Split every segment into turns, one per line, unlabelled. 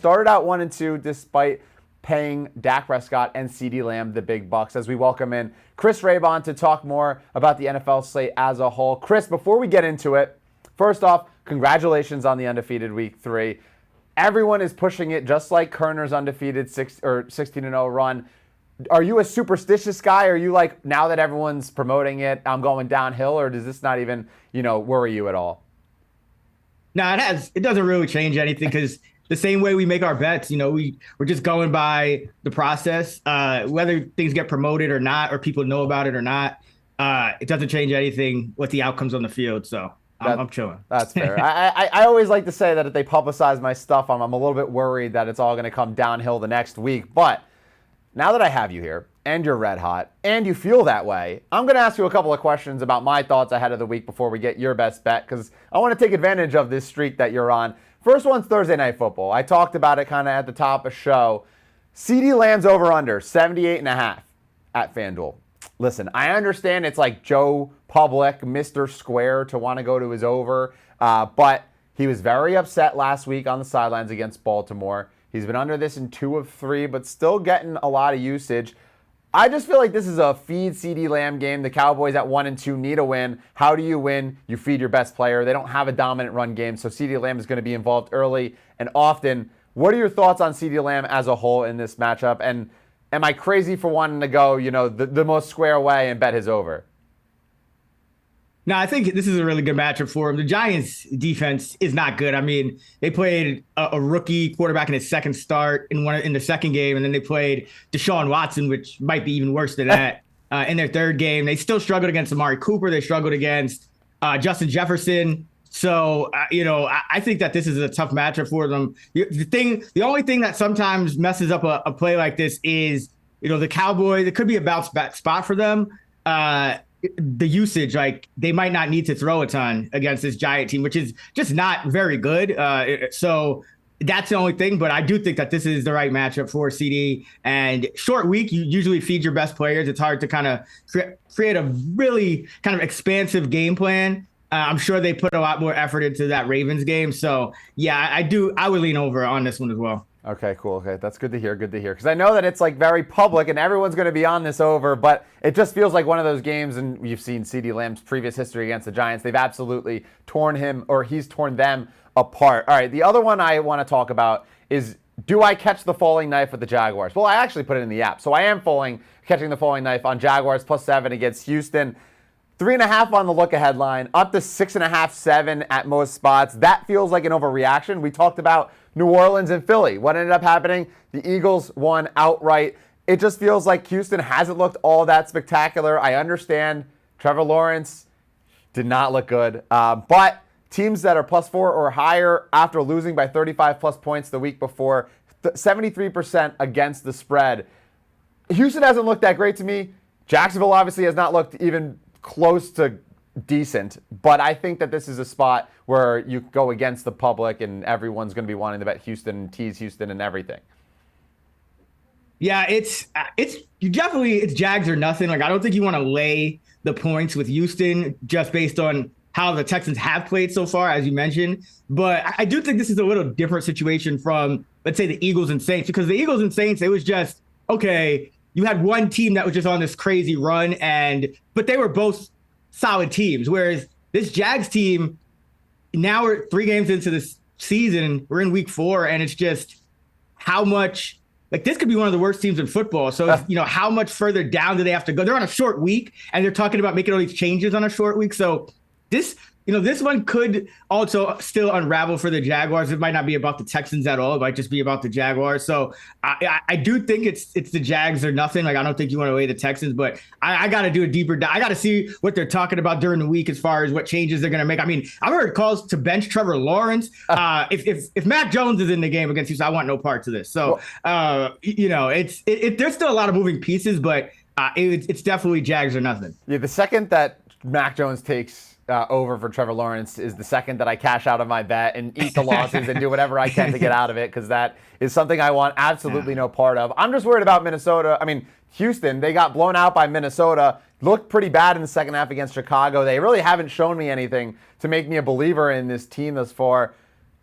started out 1-2 despite paying Dak Prescott and CeeDee Lamb the big bucks, as we welcome in Chris Raybon to talk more about the NFL slate as a whole. Chris, before we get into it, first off, congratulations on the undefeated week 3. Everyone is pushing it, just like Kerner's undefeated 16-0 run. Are you a superstitious guy? Are you like, now that everyone's promoting it, I'm going downhill, or does this not even, worry you at all?
No, it doesn't really change anything, because the same way we make our bets, we're just going by the process. Whether things get promoted or not, or people know about it or not, it doesn't change anything with the outcomes on the field. So I'm chilling.
That's fair. I always like to say that if they publicize my stuff, I'm a little bit worried that it's all going to come downhill the next week. But now that I have you here, and you're red hot, and you feel that way, I'm going to ask you a couple of questions about my thoughts ahead of the week before we get your best bet, because I want to take advantage of this streak that you're on. First one's Thursday Night Football. I talked about it kind of at the top of the show. CeeDee Lamb's over-under, 78.5 at FanDuel. Listen, I understand it's like Joe Public, Mr. Square, to want to go to his over, but he was very upset last week on the sidelines against Baltimore. He's been under this in 2 of 3, but still getting a lot of usage. I just feel like this is a feed CeeDee Lamb game. The Cowboys at 1-2 need a win. How do you win? You feed your best player. They don't have a dominant run game, so CeeDee Lamb is going to be involved early and often. What are your thoughts on CeeDee Lamb as a whole in this matchup? And am I crazy for wanting to go, the most square way and bet his over?
No, I think this is a really good matchup for him. The Giants' defense is not good. I mean, they played a rookie quarterback in his second start in the second game, and then they played Deshaun Watson, which might be even worse than that, in their third game. They still struggled against Amari Cooper. They struggled against Justin Jefferson. So, I think that this is a tough matchup for them. The only thing that sometimes messes up a play like this is, the Cowboys, it could be a bounce back spot for them. The usage, like, they might not need to throw a ton against this Giant team, which is just not very good. So that's the only thing. But I do think that this is the right matchup for CD. And short week, you usually feed your best players. It's hard to kind of create a really kind of expansive game plan. I'm sure they put a lot more effort into that Ravens game. So, yeah, I would lean over on this one as well.
Okay, cool. Okay, that's good to hear. Good to hear. Because I know that it's like very public and everyone's going to be on this over, but it just feels like one of those games, and you've seen CeeDee Lamb's previous history against the Giants. They've absolutely torn him, or he's torn them apart. All right, the other one I want to talk about is, do I catch the falling knife with the Jaguars? Well, I actually put it in the app. So I am catching the falling knife on Jaguars +7 against Houston. 3.5 on the look-ahead line, up to 6.5, 7 at most spots. That feels like an overreaction. We talked about New Orleans and Philly. What ended up happening? The Eagles won outright. It just feels like Houston hasn't looked all that spectacular. I understand Trevor Lawrence did not look good. But teams that are +4 or higher after losing by 35+ points the week before, 73% against the spread. Houston hasn't looked that great to me. Jacksonville obviously has not looked even close to decent, but I think that this is a spot where you go against the public and everyone's going to be wanting to bet Houston and tease Houston and everything.
Yeah, it's Jags or nothing. Like, I don't think you want to lay the points with Houston just based on how the Texans have played so far, as you mentioned. But I do think this is a little different situation from, let's say, the Eagles and Saints, because the Eagles and Saints, it was just, okay, you had one team that was just on this crazy run, but they were both solid teams. Whereas this Jags team, now we're 3 games into this season, we're in week 4, and it's just how much, like, this could be one of the worst teams in football. So, how much further down do they have to go? They're on a short week, and they're talking about making all these changes on a short week. So this one could also still unravel for the Jaguars. It might not be about the Texans at all. It might just be about the Jaguars. So I do think it's the Jags or nothing. Like, I don't think you want to weigh the Texans, but I got to do a deeper dive. I got to see what they're talking about during the week as far as what changes they're going to make. I mean, I've heard calls to bench Trevor Lawrence. If Mac Jones is in the game against Houston, I want no parts of this. So, there's still a lot of moving pieces, but it's definitely Jags or nothing.
Yeah, the second that Mac Jones takes over for Trevor Lawrence is the second that I cash out of my bet and eat the losses and do whatever I can to get out of it, because that is something I want absolutely no part of. I'm just worried about Minnesota. I mean, Houston, they got blown out by Minnesota, looked pretty bad in the second half against Chicago. They really haven't shown me anything to make me a believer in this team thus far.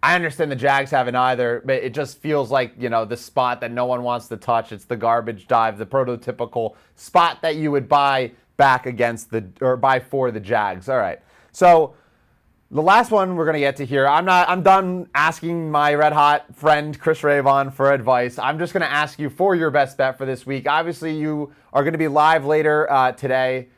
I understand the Jags haven't either, but it just feels like, the spot that no one wants to touch. It's the garbage dive, the prototypical spot that you would buy back buy for the Jags. All right. So the last one we're going to get to here, I'm done asking my red hot friend Chris Raybon for advice. I'm just going to ask you for your best bet for this week. Obviously, you are going to be live later today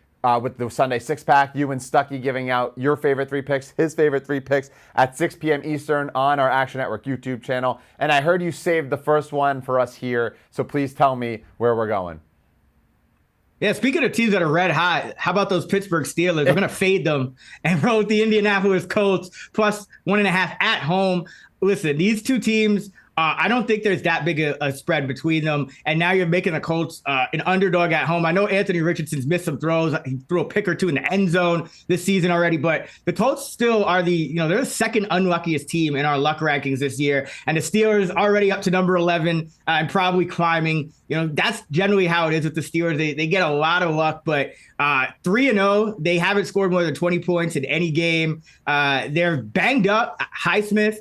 with the Sunday Six Pack. You and Stuckey giving out your favorite 3 picks, his favorite 3 picks at 6 p.m. Eastern on our Action Network YouTube channel. And I heard you saved the first one for us here, so please tell me where we're going.
Yeah, speaking of teams that are red hot, how about those Pittsburgh Steelers? We're going to fade them and roll with the Indianapolis Colts plus 1.5 at home. Listen, these two teams, I don't think there's that big a spread between them. And now you're making the Colts an underdog at home. I know Anthony Richardson's missed some throws. He threw a pick or two in the end zone this season already, but the Colts still are they're the second unluckiest team in our luck rankings this year. And the Steelers already up to number 11 and probably climbing. That's generally how it is with the Steelers. They get a lot of luck, but 3-0, they haven't scored more than 20 points in any game. They're banged up. Highsmith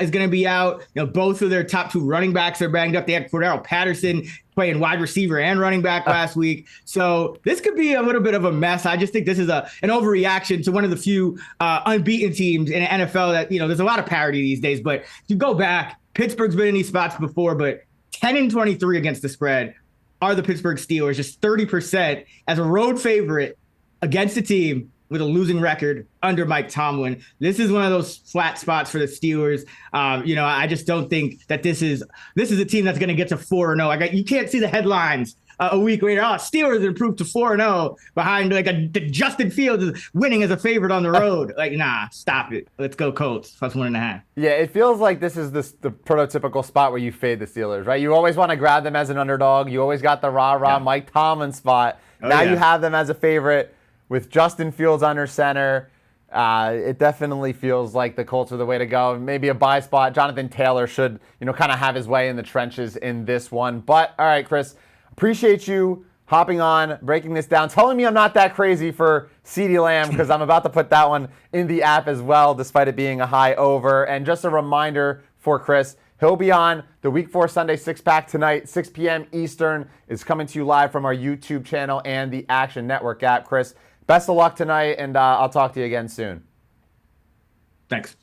is going to be out. Both of their top 2 running backs are banged up. They had Cordell Patterson playing wide receiver and running back last week. So this could be a little bit of a mess. I just think this is an overreaction to one of the few unbeaten teams in the NFL that, there's a lot of parity these days. But if you go back, Pittsburgh's been in these spots before, but 10-23 against the spread are the Pittsburgh Steelers, just 30% as a road favorite against a team with a losing record under Mike Tomlin. This is one of those flat spots for the Steelers. I just don't think that this is a team that's going to get to 4-0. You can't see the headlines a week later. Steelers improved to 4-0 behind the Justin Fields is winning as a favorite on the road. Nah, stop it. Let's go Colts plus 1.5.
Yeah, it feels like this is the prototypical spot where you fade the Steelers, right? You always want to grab them as an underdog. You always got the rah-rah Mike Tomlin spot. Now you have them as a favorite with Justin Fields under center. It definitely feels like the Colts are the way to go. Maybe a buy spot. Jonathan Taylor should, kind of have his way in the trenches in this one. But, all right, Chris, appreciate you hopping on, breaking this down, telling me I'm not that crazy for CeeDee Lamb because I'm about to put that one in the app as well, despite it being a high over. And just a reminder for Chris, he'll be on the Week 4 Sunday Six Pack tonight, 6 p.m. Eastern. It's coming to you live from our YouTube channel and the Action Network app. Chris, best of luck tonight, and I'll talk to you again soon.
Thanks.